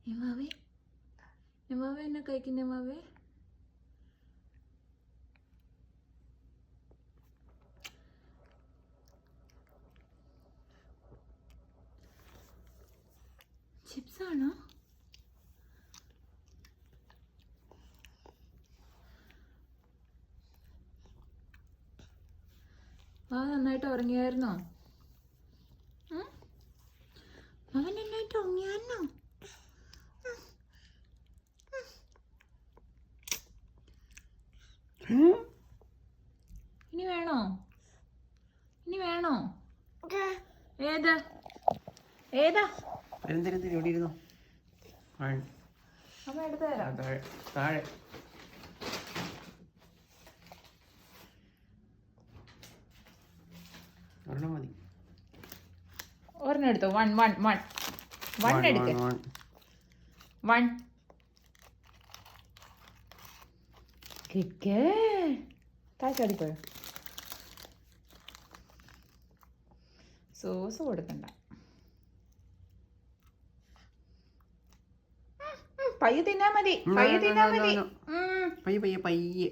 നിമാവേ നിമാവേ എന്നെ കഴിക്കുന്ന നിമാവേ. ചിപ്സ് ആണോ? നന്നായിട്ട് ഉറങ്ങിയായിരുന്നോ? അവൻ നന്നായിട്ട് ഉറങ്ങിയായിരുന്നോ? ഇനി വേണോ? ഇനി വേണോ? ഏത് ഏതാ? അമ്മ എടുത്തു തരാം. താഴെ ഒരെണ്ണം മതി. ഒരെണ്ണം എടുത്തോ. വൺ എടുക്ക്. One kick താഴ്ചാടിപ്പോയോ? സോസ് കൊടുക്കണ്ട. പയ്യെ തിന്നാ മതി. പയ്യെ